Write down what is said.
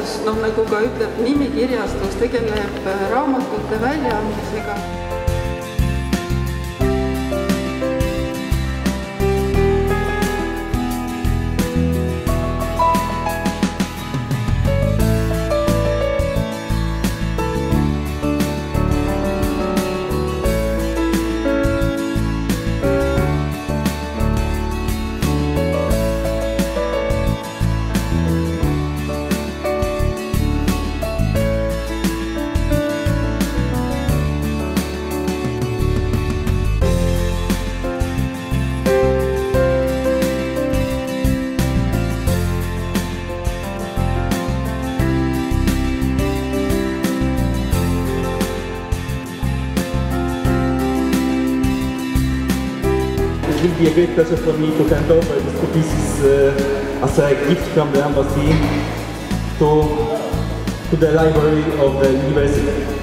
kirjastus, nagu ka ütleb nimi, kirjastus tegeleb raamatute väljaandmisega. Ich will dir good pleasure for me to hand over these 2 pieces as a gift from the embassy to the library of the university.